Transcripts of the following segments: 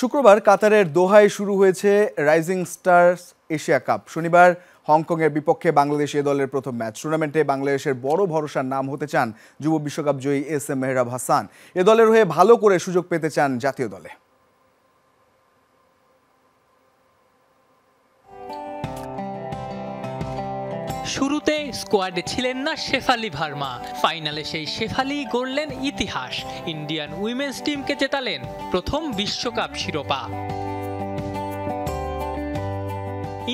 শুক্রবার কাতারের দোহায় শুরু হয়েছে রাইজিং স্টারস এশিয়া কাপ। শনিবার হংকংয়ের বিপক্ষে বাংলাদেশ এ দলের প্রথম ম্যাচ। টুর্নামেন্টে বাংলাদেশের বড় ভরসার নাম হতে চান যুব বিশ্বকাপ জয়ী এস এম মেহরাব হাসান। এ দলের হয়ে ভালো করে সুযোগ পেতে চান জাতীয় দলে। শুরুতে স্কোয়াডে ছিলেন না শেফালি ভার্মা। ফাইনালে সেই শেফালি গড়লেন ইতিহাস। ইন্ডিয়ান উইমেন্স টিমকে জেতালেন প্রথম বিশ্বকাপ শিরোপা।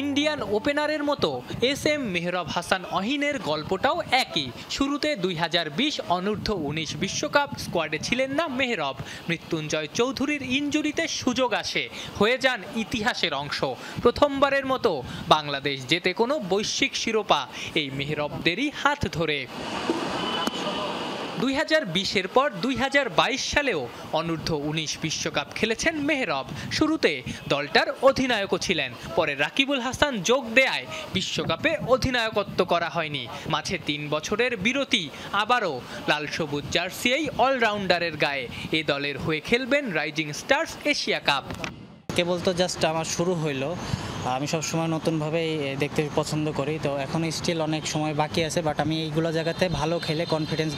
ইন্ডিয়ান ওপেনারের মতো এস এম মেহরাব হাসান অহিনের গল্পটাও একই। শুরুতে 2020 অনূর্ধ্ব-19 বিশ্বকাপ স্কোয়াডে ছিলেন না মেহরাব। মৃত্যুঞ্জয় চৌধুরীর ইনজুরিতে সুযোগ আসে, হয়ে যান ইতিহাসের অংশ। প্রথমবারের মতো বাংলাদেশ জেতে কোনো বৈশ্বিক শিরোপা এই মেহরাবদেরই হাত ধরে। 2020-এর পর 2022 সালেও অনূর্ধ্ব-19 বিশ্বকাপ খেলেছেন মেহরাব। শুরুতে দলটার অধিনায়কও ছিলেন, পরে রাকিবুল হাসান যোগ দেয়ায় বিশ্বকাপে অধিনায়কত্ব করা হয়নি। মাঝে 3 বছরের বিরতি, আবারও লাল সবুজ জার্সিয়েই অলরাউন্ডারের গায়ে এ দলের হয়ে খেলবেন রাইজিং স্টারস এশিয়া কাপ। কেবল তো জাস্ট আমার শুরু হইলো, আমি সবসময় নতুনভাবেই দেখতে পছন্দ করি, তো এখনও স্টিল অনেক সময় বাকি আছে, বাট আমি এইগুলো জায়গাতে ভালো খেলে কনফিডেন্স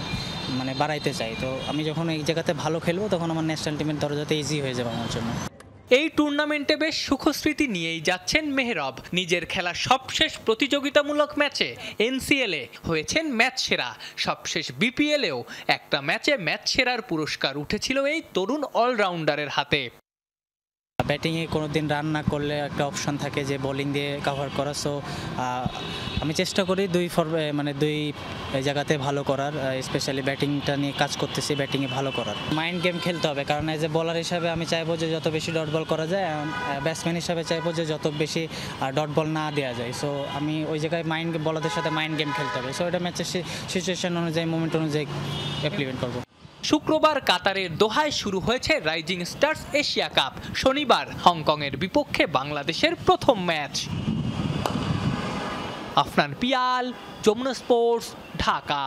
বাড়াইতে চাই। তো আমি যখন এই জায়গাতে ভালো খেলবো তখন আমার ন্যাশনাল টিমের দরজাতে ইজি হয়ে যাবে আমার জন্য। এই টুর্নামেন্টে বেশ সুখস্মৃতি নিয়েই যাচ্ছেন মেহরাব। নিজের খেলা সবশেষ প্রতিযোগিতামূলক ম্যাচে এনসিএলে হয়েছেন ম্যাচ সেরা। সবশেষ বিপিএলেও একটা ম্যাচে ম্যাচ সেরার পুরস্কার উঠেছিল এই তরুণ অলরাউন্ডারের হাতে। ব্যাটিংয়ে কোনো দিন রান না করলে একটা অপশন থাকে যে বোলিং দিয়ে কভার করা। সো আমি চেষ্টা করি দুই জায়গাতে ভালো করার, স্পেশালি ব্যাটিংটা নিয়ে কাজ করতেছি, ব্যাটিংয়ে ভালো করার। মাইন্ড গেম খেলতে হবে, কারণ এজ এ বোলার হিসাবে আমি চাইবো যে যত বেশি ডট বল করা যায়, ব্যাটসম্যান হিসাবে চাইবো যে যত বেশি ডট বল না দেওয়া যায়। সো আমি ওই জায়গায় বলারদের সাথে মাইন্ড গেম খেলতে হবে। সো এটা ম্যাচের সিচুয়েশন অনুযায়ী, মোমেন্ট অনুযায়ী ইমপ্লিমেন্ট করবো। শুক্রবার কাতারের দোহায় শুরু হয়েছে রাইজিং স্টারস এশিয়া কাপ। শনিবার হংকংয়ের বিপক্ষে বাংলাদেশের প্রথম ম্যাচ। আফনান পিয়াল, যমুনা স্পোর্টস, ঢাকা।